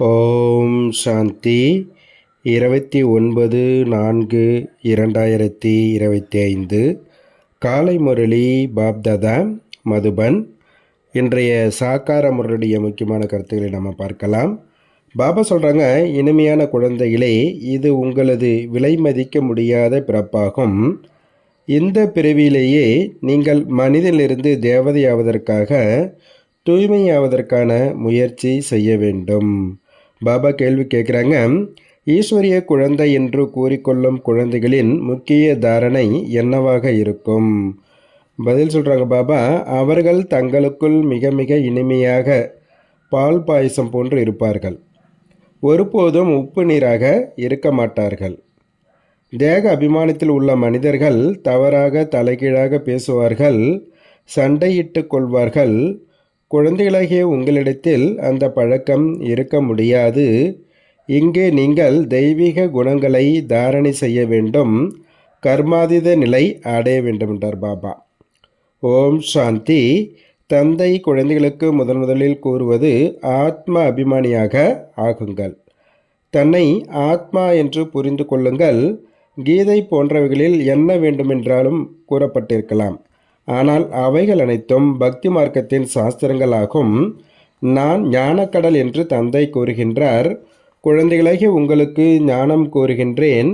ஓம் சாந்தி 29/4/2025 காலை முரளி பாப்தாதா மதுபன். இன்றைய சாக்கார முரளிய முக்கியமான கருத்துக்களை நம்ம பார்க்கலாம். பாபா சொல்கிறாங்க, இனிமையான குழந்தைகளே, இது உங்களது விலை மதிக்க முடியாத பிறப்பாகும். இந்த பிறவியிலேயே நீங்கள் மனிதனிலிருந்து தேவதையாவதற்காக தூய்மையாவதற்கான முயற்சி செய்ய வேண்டும். பாபா கேள்வி கேட்குறாங்க, ஈஸ்வரிய குழந்தை என்று கூறிக்கொள்ளும் குழந்தைகளின் முக்கிய தாரணை என்னவாக இருக்கும்? பதில் சொல்கிறாங்க பாபா, அவர்கள் தங்களுக்குள் மிக மிக இனிமையாக பால் பாயசம் போன்று இருப்பார்கள். ஒருபோதும் உப்பு நீராக இருக்க மாட்டார்கள். தேக அபிமானத்தில் உள்ள மனிதர்கள் தவறாக தலைகீழாக பேசுவார்கள், சண்டையிட்டு கொள்வார்கள். குழந்தைகளாகிய உங்களிடத்தில் அந்த பழக்கம் இருக்க முடியாது. இங்கே நீங்கள் தெய்வீக குணங்களை தாரணை செய்ய வேண்டும், கர்மாதீத நிலை அடைய வேண்டும் என்றார் பாபா. ஓம் சாந்தி. தந்தை குழந்தைகளுக்கு முதலில் கூறுவது, ஆத்ம அபிமானியாக ஆகுங்கள். தன்னை ஆத்மா என்று புரிந்து கொள்ளுங்கள். கீதை போன்றவைகளில் என்ன வேண்டுமென்றாலும் கூறப்பட்டிருக்கலாம். ஆனால் அவைகள் அனைத்தும் பக்தி மார்க்கத்தின் சாஸ்திரங்களாகும். நான் ஞானக்கடல் என்று தந்தை கூறுகின்றார். குழந்தைகளாகிய உங்களுக்கு ஞானம் கூறுகின்றேன்.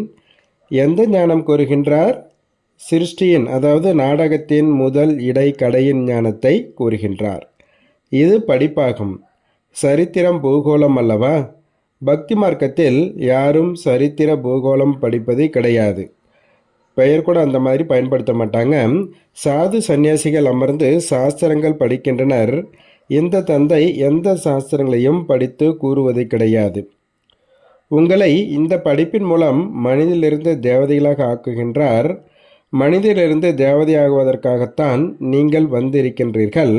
எந்த ஞானம் கூறுகின்றார்? சிருஷ்டியின், அதாவது நாடகத்தின் முதல் இடை கடையின் ஞானத்தை கூறுகின்றார். இது படிப்பாகும். சரித்திரம் பூகோளம் அல்லவா? பக்தி மார்க்கத்தில் யாரும் சரித்திர பூகோளம் படிப்பது கிடையாது. பெயர் கூட அந்த மாதிரி பயன்படுத்த மாட்டாங்க. சாது சந்நியாசிகள் அமர்ந்து சாஸ்திரங்கள் படிக்கின்றனர். இந்த தந்தை எந்த சாஸ்திரங்களையும் படித்து கூறுவது கிடையாது. உங்களை இந்த படிப்பின் மூலம் மனிதனிலிருந்து தேவதைகளாக ஆக்குகின்றார். மனிதனிலிருந்து தேவதையாகுவதற்காகத்தான் நீங்கள் வந்திருக்கின்றீர்கள்.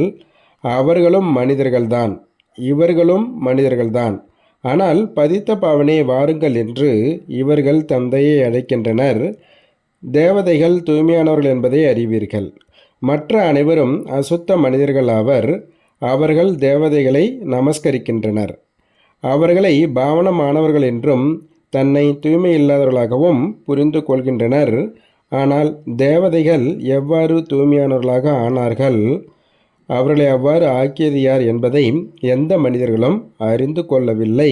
அவர்களும் மனிதர்கள்தான், இவர்களும் மனிதர்கள்தான். ஆனால் பதித்த பாவனே வாருங்கள் என்று இவர்கள் தந்தையை அழைக்கின்றனர். தேவதைகள் தூய்மையானவர்கள் என்பதை அறிவீர்கள். மற்ற அனைவரும் அசுத்த மனிதர்கள் ஆவர். அவர்கள் தேவதைகளை நமஸ்கரிக்கின்றனர். அவர்களை பாவனமானவர்கள் என்றும் தன்னை தூய்மை இல்லாதவர்களாகவும் புரிந்து கொள்கின்றனர். ஆனால் தேவதைகள் எவ்வாறு தூய்மையானவர்களாக ஆனார்கள், அவர்களை அவ்வாறு ஆக்கியது யார் என்பதை எந்த மனிதர்களும் அறிந்து கொள்ளவில்லை.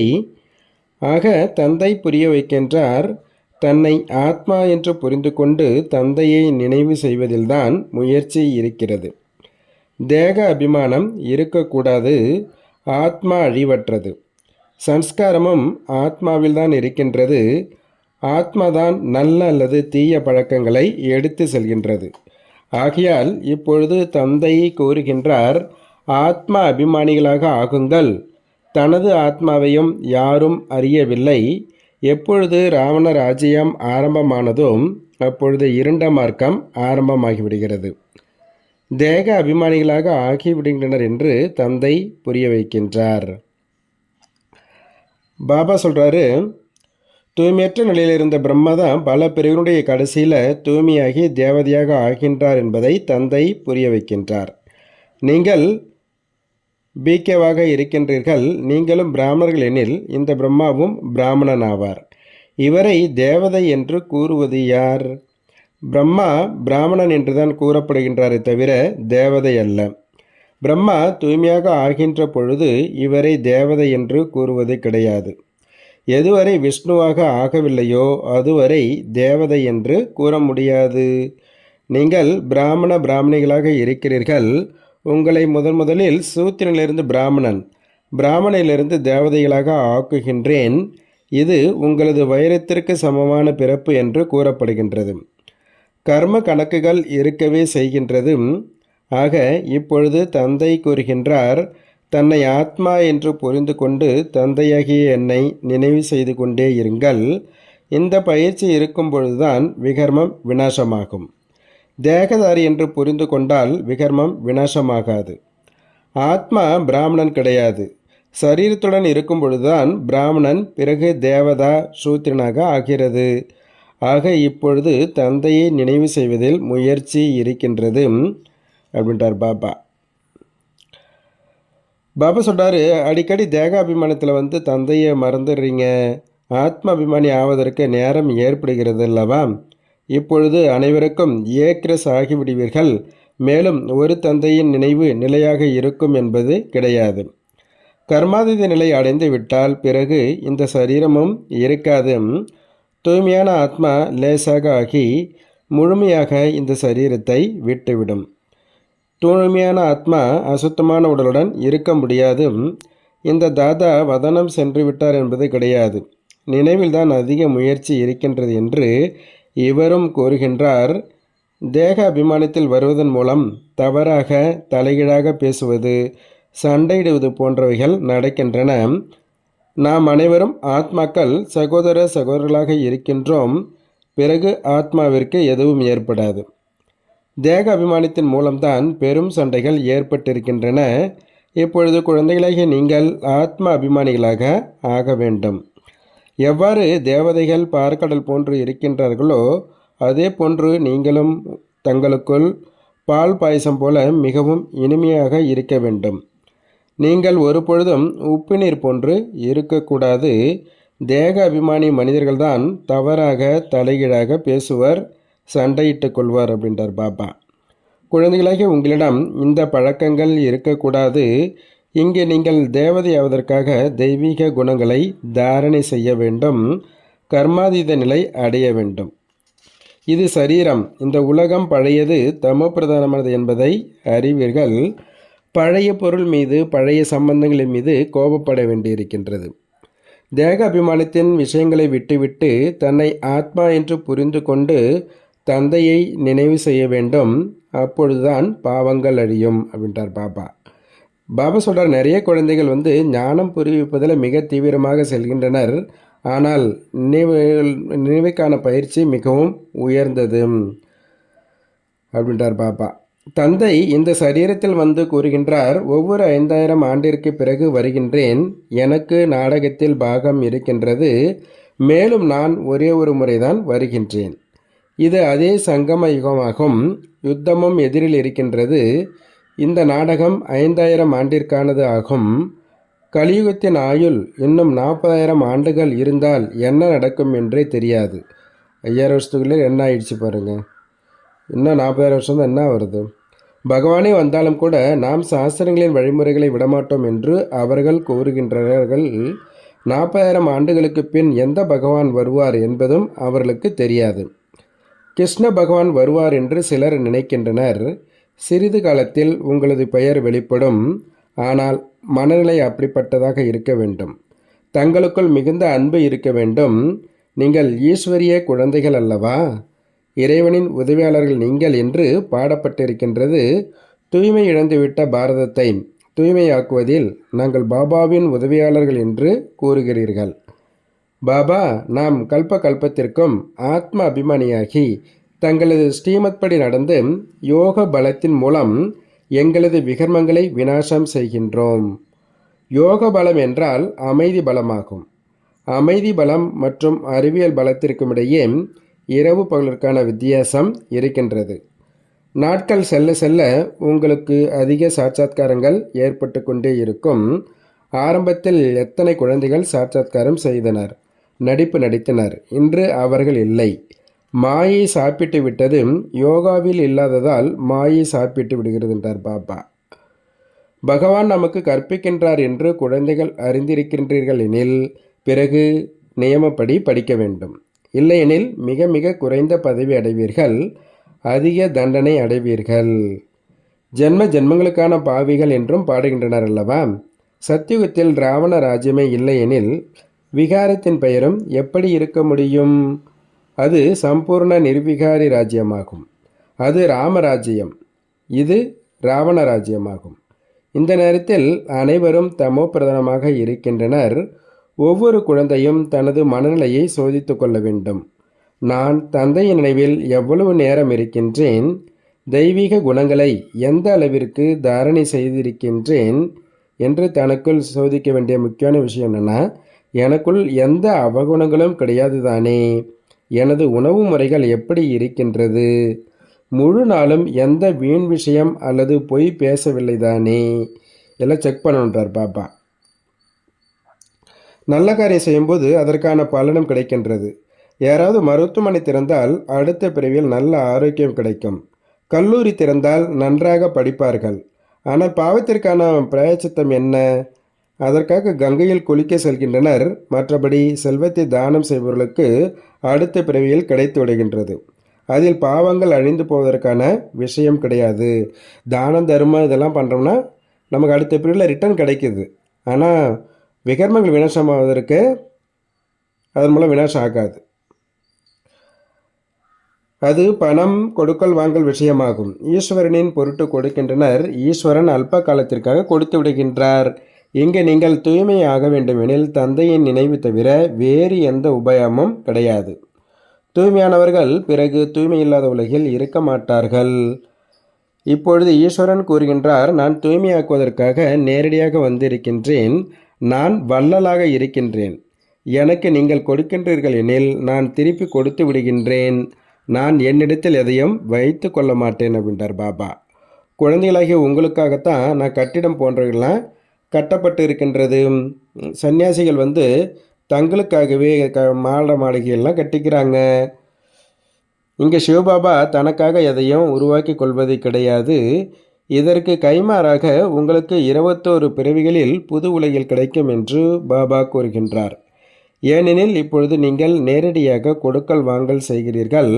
ஆக தந்தை புரிய வைக்கின்றார், தன்னை ஆத்மா என்று புரிந்து கொண்டு தந்தையை நினைவு செய்வதில்தான் முயற்சி இருக்கிறது. தேக அபிமானம் இருக்கக்கூடாது. ஆத்மா அழிவற்றது. சன்ஸ்காரமும் ஆத்மாவில்தான் இருக்கின்றது. ஆத்மாதான் நல்ல அல்லது தீய பழக்கங்களை எடுத்து செல்கின்றது. ஆகையால் இப்பொழுது தந்தை கூறுகின்றார், ஆத்மா அபிமானிகளாக ஆகுங்கள். தனது ஆத்மாவையும் யாரும் அறியவில்லை. எப்பொழுது ராவண ராஜ்யம் ஆரம்பமானதும் அப்பொழுது இருண்ட மார்க்கம் ஆரம்பமாகிவிடுகிறது. தேக அபிமானிகளாக ஆகிவிடுகின்றனர் என்று தந்தை புரிய வைக்கின்றார். பாபா சொல்கிறாரு, தூய்மையற்ற நிலையில் இருந்த பிரம்மா தான் பல பிரிவினுடைய கடைசியில் தூய்மையாகி தேவதையாக ஆகின்றார் என்பதை தந்தை புரிய வைக்கின்றார். நீங்கள் பிகேவாக இருக்கின்றீர்கள். நீங்களும் பிராமணர்கள் எனில் இந்த பிரம்மாவும் பிராமணன் ஆவார். இவரை தேவதை என்று கூறுவது யார்? பிரம்மா பிராமணன் என்றுதான் கூறப்படுகின்றாரே தவிர தேவதை அல்ல. பிரம்மா தூய்மையாக ஆகின்ற பொழுது இவரை தேவதை என்று கூறுவது கிடையாது. எதுவரை விஷ்ணுவாக ஆகவில்லையோ அதுவரை தேவதை என்று கூற முடியாது. நீங்கள் பிராமணிகளாக இருக்கிறீர்கள். உங்களை முதலில் சூத்திரனிலிருந்து பிராமணனிலிருந்து தேவதைகளாக ஆக்குகின்றேன். இது உங்களது வைரத்திற்கு சமமான பிறப்பு என்று கூறப்படுகின்றது. கர்ம கணக்குகள் இருக்கவே செய்கின்றது. ஆக இப்பொழுது தந்தை கூறுகின்றார், தன்னை ஆத்மா என்று புரிந்து கொண்டு தந்தையாகிய என்னை நினைவு செய்து கொண்டே இருங்கள். இந்த பயிற்சி இருக்கும் பொழுதுதான் விகர்மம் விநாசமாகும். தேகதாரி என்று புரிந்து கொண்டால் விகர்மம் விநாசமாகாது. ஆத்மா பிராமணன் கிடையாது. சரீரத்துடன் இருக்கும் பொழுதுதான் பிராமணன், பிறகு தேவதா சூத்திரனாக ஆகிறது. ஆக இப்பொழுது தந்தையை நினைவு செய்வதில் முயற்சி இருக்கின்றது அப்படின்றார் பாபா. பாபா சொல்கிறாரு, அடிக்கடி தேகாபிமானத்தில் வந்து தந்தையை மறந்துடுறீங்க. ஆத்ம அபிமானி ஆவதற்கு நேரம் ஏற்படுகிறது அல்லவா? இப்பொழுது அனைவருக்கும் ஏக்ரஸ் ஆகிவிடுவீர்கள். மேலும் ஒரு தந்தையின் நினைவு நிலையாக இருக்கும் என்பது கிடையாது. கர்மாதீத நிலை அடைந்து விட்டால் பிறகு இந்த சரீரமும் இருக்காது. தூய்மையான ஆத்மா லேசாக ஆகி முழுமையாக இந்த சரீரத்தை விட்டுவிடும். தூய்மையான ஆத்மா அசுத்தமான உடலுடன் இருக்க முடியாது. இந்த தாதா வதனம் சென்று விட்டார் என்பது கிடையாது. நினைவில்தான் அதிக முயற்சி இருக்கின்றது என்று இவரும் கூறுகின்றார். தேக அபிமானத்தில் வருவதன் மூலம் தவறாக தலைகீழாக பேசுவது, சண்டையிடுவது போன்றவைகள் நடக்கின்றன. நாம் அனைவரும் ஆத்மாக்கள் சகோதர சகோதரர்களாக இருக்கின்றோம். பிறகு ஆத்மாவிற்கு எதுவும் ஏற்படாது. தேக அபிமானத்தின் மூலம்தான் பெரும் சண்டைகள் ஏற்பட்டிருக்கின்றன. இப்பொழுது குழந்தைகளாகிய நீங்கள் ஆத்ம அபிமானிகளாக ஆக வேண்டும். எவ்வாறு தேவதைகள் பார்க்கடல் போன்று இருக்கின்றார்களோ அதே போன்று நீங்களும் தங்களுக்குள் பால் பாயசம் போல மிகவும் இனிமையாக இருக்க வேண்டும். நீங்கள் ஒரு பொழுதும் உப்பு நீர் போன்று இருக்கக்கூடாது. தேக அபிமானி மனிதர்கள்தான் தவறாக தலைகீழாக பேசுவர், சண்டையிட்டு கொள்வார் அப்படின்றார் பாபா. குழந்தைகளாகிய உங்களிடம் இந்த பழக்கங்கள் இருக்கக்கூடாது. இங்கே நீங்கள் தேவதையாவதற்காக தெய்வீக குணங்களை தாரணை செய்ய வேண்டும். கர்மாதீத நிலை அடைய வேண்டும். இது சரீரம். இந்த உலகம் பழையது, தமோ பிரதானமானது என்பதை அறிவீர்கள். பழைய பொருள் மீது, பழைய சம்பந்தங்களின் மீது கோபப்பட வேண்டியிருக்கின்றது. தேக அபிமானத்தின் விஷயங்களை விட்டுவிட்டு தன்னை ஆத்மா என்று புரிந்து கொண்டு தந்தையை நினைவு செய்ய வேண்டும். அப்பொழுதுதான் பாவங்கள் அழியும் அப்படின்றார் பாபா. பாபா சொல்கிறார், நிறைய குழந்தைகள் வந்து ஞானம் புரிவிப்பதில் மிக தீவிரமாக செல்கின்றனர். ஆனால் நினைவுக்கான பயிற்சி மிகவும் உயர்ந்தது அப்படின்றார் பாபா. தந்தை இந்த சரீரத்தில் வந்து கூறுகின்றார், ஒவ்வொரு 5000 ஆண்டிற்கு பிறகு வருகின்றேன். எனக்கு நாடகத்தில் பாகம் இருக்கின்றது. மேலும் நான் ஒரே ஒரு முறைதான் வருகின்றேன். இது அதே சங்கம யுகமாகும். யுத்தமும் எதிரில் இருக்கின்றது. இந்த நாடகம் 5000 ஆண்டிற்கானது ஆகும். கலியுகத்தின் ஆயுள் இன்னும் 40,000 ஆண்டுகள் இருந்தால் என்ன நடக்கும் என்றே தெரியாது. 5000 வருஷத்துக்குள்ளே என்ன ஆயிடுச்சு பாருங்கள். இன்னும் 40,000 வருஷம் தான் என்ன வருது. பகவானே வந்தாலும் கூட நாம் சாஸ்திரங்களின் வழிமுறைகளை விடமாட்டோம் என்று அவர்கள் கூறுகின்றார்கள். 40,000 ஆண்டுகளுக்கு பின் எந்த பகவான் வருவார் என்பதும் அவர்களுக்கு தெரியாது. கிருஷ்ண பகவான் வருவார் என்று சிலர் நினைக்கின்றனர். சிறிது காலத்தில் உங்களது பெயர் வெளிப்படும். ஆனால் மனநிலை அப்படிப்பட்டதாக இருக்க வேண்டும். தங்களுக்குள் மிகுந்த அன்பு இருக்க வேண்டும். நீங்கள் ஈஸ்வரிய குழந்தைகள் அல்லவா? இறைவனின் உதவியாளர்கள் நீங்கள் என்று பாடப்பட்டிருக்கின்றது. தூய்மை இழந்துவிட்ட பாரதத்தை தூய்மையாக்குவதில் நாங்கள் பாபாவின் உதவியாளர்கள் என்று கூறுகிறீர்கள். பாபா, நாம் கல்ப கல்பத்திற்கும் ஆத்ம அபிமானியாகி தங்களது ஸ்ரீமத் படி நடந்து யோக பலத்தின் மூலம் எங்களது விகர்மங்களை விநாசம் செய்கின்றோம். யோக பலம் என்றால் அமைதி பலமாகும். அமைதி பலம் மற்றும் அறிவியல் பலத்திற்கும் இடையே இரவு பகலுக்கான வித்தியாசம் இருக்கின்றது. நாட்கள் செல்ல செல்ல உங்களுக்கு அதிக சாட்சாத்காரங்கள் ஏற்பட்டு கொண்டே இருக்கும். ஆரம்பத்தில் எத்தனை குழந்தைகள் சாட்சாத்காரம் செய்தனர், நடிப்பு நடித்தனர். இன்று அவர்கள் இல்லை. மாயை சாப்பிட்டு விட்டது. யோகாவில் இல்லாததால் மாயை சாப்பிட்டு விடுகிறது என்றார் பாபா. பகவான் நமக்கு கற்பிக்கின்றார் என்று குழந்தைகள் அறிந்திருக்கின்றீர்கள் எனில் பிறகு நியமப்படி படிக்க வேண்டும். இல்லையெனில் மிக மிக குறைந்த பதவி அடைவீர்கள், அதிக தண்டனை அடைவீர்கள். ஜென்ம ஜென்மங்களுக்கான பாவிகள் என்றும் பாடுகின்றனர் அல்லவா? சத்தியுகத்தில் ராவண ராஜ்யமே இல்லையெனில் விகாரத்தின் பெயரும் எப்படி இருக்க முடியும்? அது சம்பூர்ண நிர்விகாரி ராஜ்யமாகும். அது ராமராஜ்யம், இது ராவண ராஜ்யமாகும். இந்த நேரத்தில் அனைவரும் தமோ பிரதானமாக இருக்கின்றனர். ஒவ்வொரு குழந்தையும் தனது மனநிலையை சோதித்து கொள்ள வேண்டும். நான் தந்தையின் நினைவில் எவ்வளவு நேரம் இருக்கின்றேன், தெய்வீக குணங்களை எந்த அளவிற்கு தாரணை செய்திருக்கின்றேன் என்று தனக்குள் சோதிக்க வேண்டிய முக்கியமான விஷயம் என்னென்னா, எனக்குள் எந்த அவகுணங்களும் கிடையாது தானே? எனது உணவு முறைகள் எப்படி இருக்கின்றது? முழு நாளும் எந்த வீண் விஷயம் அல்லது பொய் பேசவில்லை தானே? எல்லாம் செக் பண்ணணுன்றார் பாபா. நல்ல காரியம் செய்யும்போது அதற்கான பலனும் கிடைக்கின்றது. யாராவது மருத்துவமனை திறந்தால் அடுத்த பிறவியில் நல்ல ஆரோக்கியம் கிடைக்கும். கல்லூரி திறந்தால் நன்றாக படிப்பார்கள். ஆனால் பாவத்திற்கான பிராயச்சித்தம் என்ன? அதற்காக கங்கையில் குளிக்க செல்கின்றனர். மற்றபடி செல்வத்தை தானம் செய்பவர்களுக்கு அடுத்த பிறவியில் கிடைத்து விடுகின்றது. அதில் பாவங்கள் அழிந்து போவதற்கான விஷயம் கிடையாது. தானம் தர்மம் இதெல்லாம் பண்ணுறோம்னா நமக்கு அடுத்த பிறவியில் ரிட்டர்ன் கிடைக்குது. ஆனால் விகர்மங்கள் விநாசமாவதற்கு அதன் மூலம் விநாசம் ஆகாது. அது பணம் கொடுக்கல் வாங்கல் விஷயமாகும். ஈஸ்வரனின் பொருட்டு கொடுக்கின்றனர். ஈஸ்வரன் அல்ப காலத்திற்காக கொடுத்து விடுகின்றார். இங்கே நீங்கள் தூய்மையாக வேண்டுமெனில் தந்தையின் நினைவு தவிர வேறு எந்த உபாயமும் கிடையாது. தூய்மையானவர்கள் பிறகு தூய்மை இல்லாத உலகில் இருக்க மாட்டார்கள். இப்பொழுது ஈஸ்வரன் கூறுகின்றார், நான் தூய்மையாக்குவதற்காக நேரடியாக வந்திருக்கின்றேன். நான் வள்ளலாக இருக்கின்றேன். எனக்கு நீங்கள் கொடுக்கின்றீர்கள் எனில் நான் திருப்பி கொடுத்து விடுகின்றேன். நான் என்னிடத்தில் எதையும் வைத்து கொள்ள மாட்டேன் அப்படின்றார் பாபா. குழந்தைகளாகிய உங்களுக்காகத்தான் நான் கட்டிடம் போன்றவர்கள்லாம் கட்டப்பட்டு இருக்கின்றது. சன்னியாசிகள் தங்களுக்காகவே மாளிகையெல்லாம் கட்டிக்கிறாங்க. இங்கே சிவபாபா தனக்காக எதையும் உருவாக்கி கொள்வது கிடையாது. இதற்கு கைமாறாக உங்களுக்கு 21 பிறவிகளில் புது உலகில் கிடைக்கும் என்று பாபா கூறுகின்றார். ஏனெனில் இப்பொழுது நீங்கள் நேரடியாக கொடுக்கல் வாங்கல் செய்கிறீர்கள்.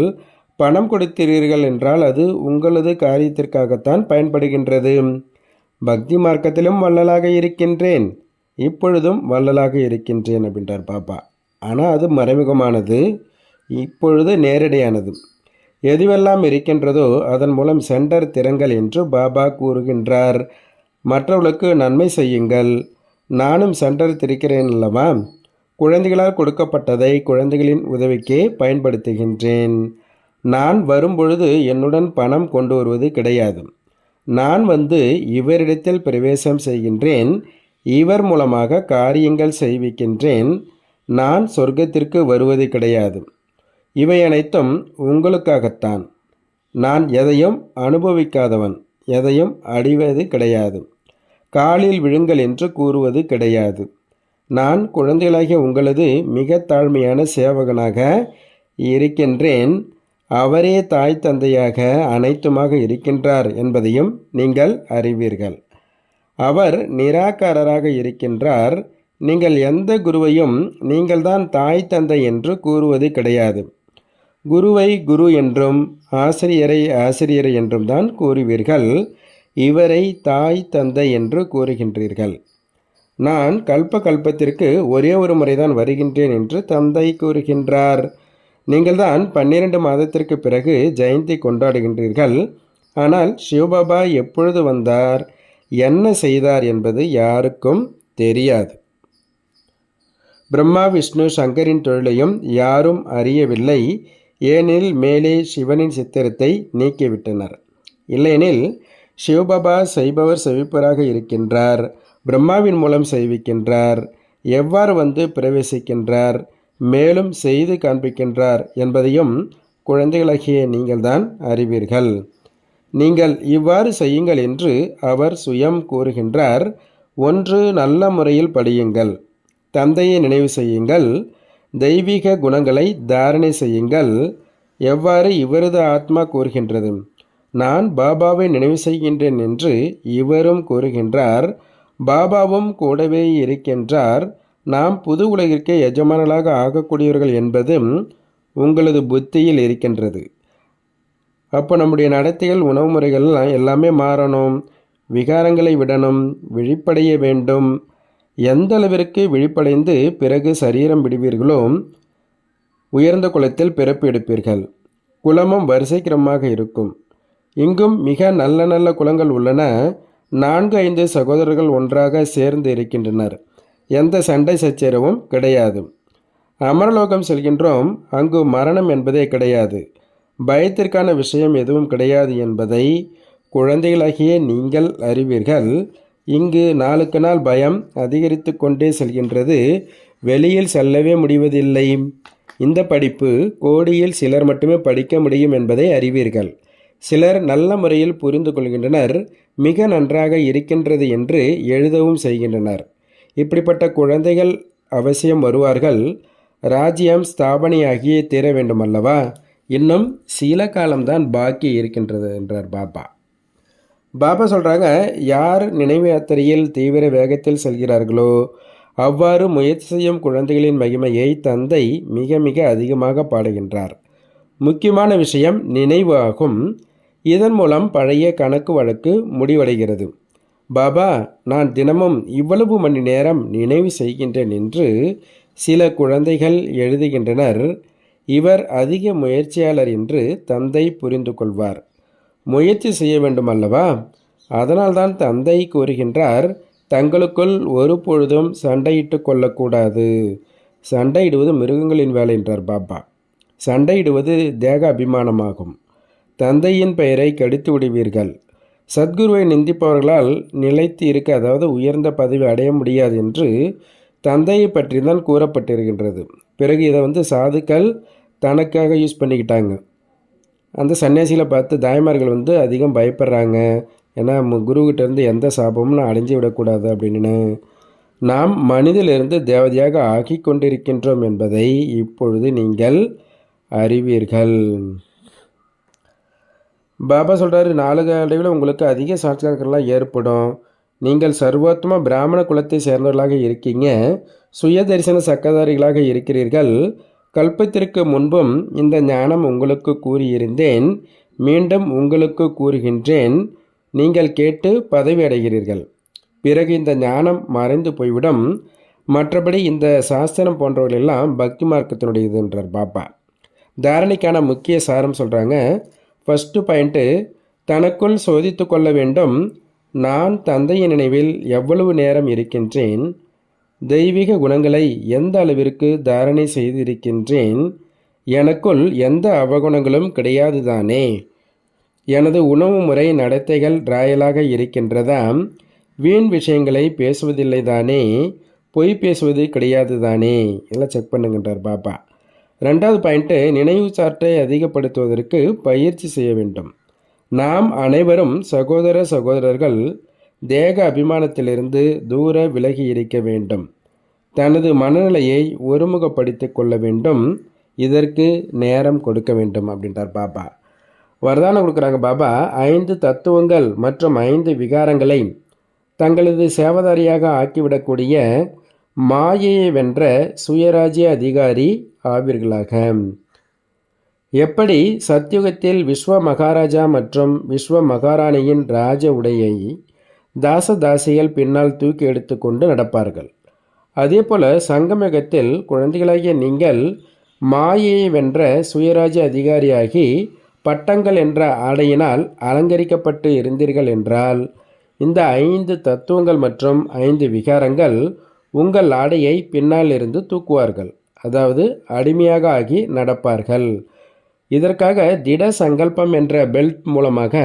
பணம் கொடுத்தீர்கள் என்றால் அது உங்களது காரியத்திற்காகத்தான் பயன்படுகின்றது. பக்தி மார்க்கத்திலும் வள்ளலாக இருக்கின்றேன், இப்பொழுதும் வள்ளலாக இருக்கின்றேன் அப்படின்றார் பாபா. ஆனால் அது மறைமுகமானது, இப்பொழுது நேரடியானது. எதுவெல்லாம் இருக்கின்றதோ அதன் மூலம் சென்டர் திறங்கள் என்று பாபா கூறுகின்றார். மற்றவர்களுக்கு நன்மை செய்யுங்கள். நானும் சென்டர் திறக்கிறேன் அல்லவா? குழந்தைகளால் கொடுக்கப்பட்டதை குழந்தைகளின் உதவிக்கே பயன்படுத்துகின்றேன். நான் வரும்பொழுது என்னுடன் பணம் கொண்டு வருவது கிடையாது. நான் இவரிடத்தில் பிரவேசம் செய்கின்றேன். இவர் மூலமாக காரியங்கள் செய்விக்கின்றேன். நான் சொர்க்கத்திற்கு வருவது கிடையாது. இவை அனைத்தும் உங்களுக்காகத்தான். நான் எதையும் அனுபவிக்காதவன், எதையும் அடிவது கிடையாது. காலில் விழுங்கள் என்று கூறுவது கிடையாது. நான் குழந்தைகளாகிய உங்களது மிக தாழ்மையான சேவகனாக இருக்கின்றேன். அவரே தாய் தந்தையாக அனைத்துமாக இருக்கின்றார் என்பதையும் நீங்கள் அறிவீர்கள். அவர் நிராகாரராக இருக்கின்றார். நீங்கள் எந்த குருவையும் நீங்கள்தான் தாய் தந்தை என்று கூறுவது கிடையாது. குருவை குரு என்றும் ஆசிரியரை ஆசிரியர் என்றும் தான் கூறுவீர்கள். இவரை தாய் தந்தை என்று கூறுகின்றீர்கள். நான் கல்ப கல்பத்திற்கு ஒரே ஒரு முறைதான் வருகின்றேன் என்று தந்தை கூறுகின்றார். நீங்கள்தான் 12 மாதத்திற்கு பிறகு ஜெயந்தி கொண்டாடுகின்றீர்கள். ஆனால் சிவபாபா எப்பொழுது வந்தார், என்ன செய்தார் என்பது யாருக்கும் தெரியாது. பிரம்மா விஷ்ணு சங்கரின் தொழிலையும் யாரும் அறியவில்லை. ஏனெனில் மேலே சிவனின் சித்திரத்தை நீக்கிவிட்டனர். இல்லையெனில் சிவபாபா செய்பவர் செவிப்பராக இருக்கின்றார். பிரம்மாவின் மூலம் செய்விக்கின்றார். எவ்வாறு பிரவேசிக்கின்றார், மேலும் செய்து காண்பிக்கின்றார் என்பதையும் குழந்தைகளாகிய நீங்கள்தான் அறிவீர்கள். நீங்கள் இவ்வாறு செய்யுங்கள் என்று அவர் சுயம் கூறுகின்றார். ஒன்று, நல்ல முறையில் படியுங்கள். தந்தையை நினைவு செய்யுங்கள். தெய்வீக குணங்களை தாரணை செய்யுங்கள். எவ்வாறு இவரது ஆத்மா கூறுகின்றது, நான் பாபாவை நினைவு செய்கின்றேன் என்று இவரும் கூறுகின்றார். பாபாவும் கூடவே இருக்கின்றார். நாம் புது உலகிற்கு எஜமானர்களாக ஆகக்கூடியவர்கள் என்பதும் உங்களது புத்தியில் இருக்கின்றது. அப்போ நம்முடைய நடத்தைகள், உணவு முறைகள் எல்லாமே மாறணும். விகாரங்களை விடணும், விழிப்படைய வேண்டும். எந்த அளவிற்கு விழிப்படைந்து பிறகு சரீரம் விடுவீர்களோ உயர்ந்த குலத்தில் பிறப்பு எடுப்பீர்கள். குலமும் வரிசை கிரமமாக இருக்கும். இங்கும் மிக நல்ல நல்ல குலங்கள் உள்ளன. 4-5 சகோதரர்கள் ஒன்றாக சேர்ந்து இருக்கின்றனர். எந்த சண்டை சச்சரவும் கிடையாது. அமரலோகம் செல்கின்றோம். அங்கு மரணம் என்பதே கிடையாது. பயத்திற்கான விஷயம் எதுவும் கிடையாது என்பதை குழந்தைகளாகிய நீங்கள் அறிவீர்கள். இங்கு நாளுக்கு நாள் பயம் அதிகரித்து கொண்டே செல்கின்றது. வெளியில் செல்லவே முடிவதில்லை. இந்த படிப்பு கோடியில் சிலர் மட்டுமே படிக்க முடியும் என்பதை அறிவீர்கள். சிலர் நல்ல முறையில் புரிந்து கொள்கின்றனர், மிக நன்றாக இருக்கின்றது என்று எழுதவும் செய்கின்றனர். இப்படிப்பட்ட குழந்தைகள் அவசியம் வருவார்கள். ராஜ்யம் ஸ்தாபனையாகியே தீர வேண்டும் அல்லவா? இன்னும் சில காலம்தான் பாக்கி இருக்கின்றது என்றார் பாபா. பாபா சொல்கிறாங்க, யார் நினைவு யாத்திரையில் தீவிர வேகத்தில் செல்கிறார்களோ அவ்வாறு முயற்சி செய்யும் குழந்தைகளின் மகிமையை தந்தை மிக மிக அதிகமாக பாடுகின்றார். முக்கியமான விஷயம் நினைவு ஆகும். இதன் மூலம் பழைய கணக்கு வழக்கு முடிவடைகிறது. பாபா, நான் தினமும் இவ்வளவு மணி நேரம் நினைவு செய்கின்றேன் என்று சில குழந்தைகள் எழுதுகின்றனர். இவர் அதிக முயற்சியாளர் என்று தந்தை புரிந்து கொள்வார். முயற்சி செய்ய வேண்டும் அல்லவா? அதனால்தான் தந்தை கூறுகின்றார், தங்களுக்குள் ஒரு பொழுதும் சண்டையிட்டு கொள்ளக்கூடாது. சண்டையிடுவது மிருகங்களின் வேலை என்றார் பாபா. சண்டையிடுவது தேக அபிமானமாகும். தந்தையின் பெயரை கடித்து விடுவீர்கள். சத்குருவை நிந்திப்பவர்களால் நிலைத்து இருக்க, அதாவது உயர்ந்த பதவி அடைய முடியாது என்று தந்தையை பற்றி தான் கூறப்பட்டிருக்கின்றது. பிறகு இதை சாதுக்கள் தனக்காக யூஸ் பண்ணிக்கிட்டாங்க. அந்த சன்னியாசிகளை பார்த்து தாய்மார்கள் அதிகம் பயப்படுறாங்க. ஏன்னா குருக்கிட்டேருந்து எந்த சாபமும் அடைஞ்சு விடக்கூடாது அப்படின்னு. நாம் மனிதிலிருந்து தேவதையாக ஆக்கி கொண்டிருக்கின்றோம் என்பதை இப்பொழுது நீங்கள் அறிவீர்கள். பாபா சொல்கிறாரு, நாளுடைவில் உங்களுக்கு அதிக சாட்சாத்காரங்கள்லாம் ஏற்படும். நீங்கள் சர்வோத்தம பிராமண குலத்தை சேர்ந்தவர்களாக இருக்கீங்க. சுய தரிசன சக்கதாரிகளாக இருக்கிறீர்கள். கல்பத்திற்கு முன்பும் இந்த ஞானம் உங்களுக்கு கூறியிருந்தேன். மீண்டும் உங்களுக்கு கூறுகின்றேன். நீங்கள் கேட்டு பதவி அடைகிறீர்கள். பிறகு இந்த ஞானம் மறைந்து போய்விடும். மற்றபடி இந்த சாஸ்திரம் போன்றவர்களெல்லாம் பக்தி மார்க்கத்தினுடையது என்றார் பாபா. தாரணைக்கான முக்கிய சாரம் சொல்கிறாங்க. ஃபஸ்ட்டு பாயிண்ட்டு, தனக்குள் சோதித்து கொள்ள வேண்டும். நான் தந்தையின் நினைவில் எவ்வளவு நேரம் இருக்கின்றேன்? தெய்வீக குணங்களை எந்த அளவிற்கு தாரணை செய்திருக்கின்றேன்? எனக்குள் எந்த அவகுணங்களும் கிடையாது தானே? எனது உணவு முறை நடத்தைகள் ராயலாக இருக்கின்றதா? வீண் விஷயங்களை பேசுவதில்லை தானே? பொய் பேசுவது கிடையாது தானே? எல்லாம் செக் பண்ணுங்கன்றார் பாபா. ரெண்டாவது பாயிண்ட்டு, நினைவு சார்ட்டை அதிகப்படுத்துவதற்கு பயிற்சி செய்ய வேண்டும். நாம் அனைவரும் சகோதர சகோதரர்கள். தேக அபிமானத்திலிருந்து தூர விலகி இருக்க வேண்டும். தனது மனநிலையை ஒருமுகப்படுத்தி கொள்ள வேண்டும். இதற்கு நேரம் கொடுக்க வேண்டும் அப்படின்றார் பாபா. வரதானம் கொடுக்குறாங்க பாபா. 5 தத்துவங்கள் மற்றும் 5 விகாரங்களை தங்களது சேவதாரியாக ஆக்கிவிடக்கூடிய மாயையை வென்ற சுயராஜ்ய அதிகாரி ஆவீர்களாக. எப்படி சத்யுகத்தில் விஸ்வ மகாராஜா மற்றும் விஸ்வ மகாராணியின் ராஜ உடையை தாசதாசிகள் பின்னால் தூக்கி எடுத்துக்கொண்டு நடப்பார்கள். அதே போல சங்கமயுகத்தில் குழந்தைகளாகிய நீங்கள் மாயையை வென்ற சுயராஜ அதிகாரியாகி பட்டங்கள் என்ற ஆடையினால் அலங்கரிக்கப்பட்டு இருந்தீர்கள் என்றால் இந்த 5 தத்துவங்கள் மற்றும் 5 விகாரங்கள் உங்கள் ஆடையை பின்னால் இருந்து தூக்குவார்கள். அதாவது அடிமையாக ஆகி நடப்பார்கள். இதற்காக திட சங்கல்பம் என்ற பெல்ட் மூலமாக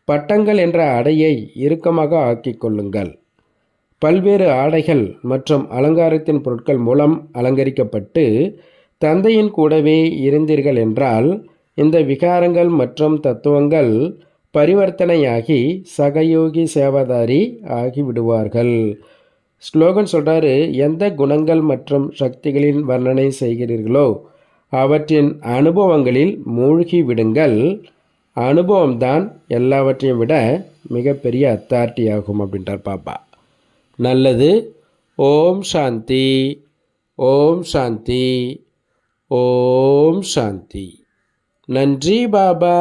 பட்டங்கள் என்ற ஆடையை இறுக்கமாக ஆக்கிக் கொள்ளுங்கள். பல்வேறு ஆடைகள் மற்றும் அலங்காரத்தின் பொருட்கள் மூலம் அலங்கரிக்கப்பட்டு தந்தையின் கூடவே இருந்தீர்கள் என்றால் இந்த விகாரங்கள் மற்றும் தத்துவங்கள் பரிவர்த்தனையாகி சகயோகி சேவாதாரி ஆகிவிடுவார்கள். ஸ்லோகன் சொல்கிறாரு, எந்த குணங்கள் மற்றும் சக்திகளின் வர்ணனை செய்கிறீர்களோ அவற்றின் அனுபவங்களில் மூழ்கி விடுங்கள். அனுபவம்தான் எல்லாவற்றையும் விட மிகப்பெரிய அத்தாரிட்டி ஆகும் அப்படின்றார் பாபா. நல்லது. ஓம் சாந்தி, ஓம் சாந்தி, ஓம் சாந்தி. நன்றி பாபா.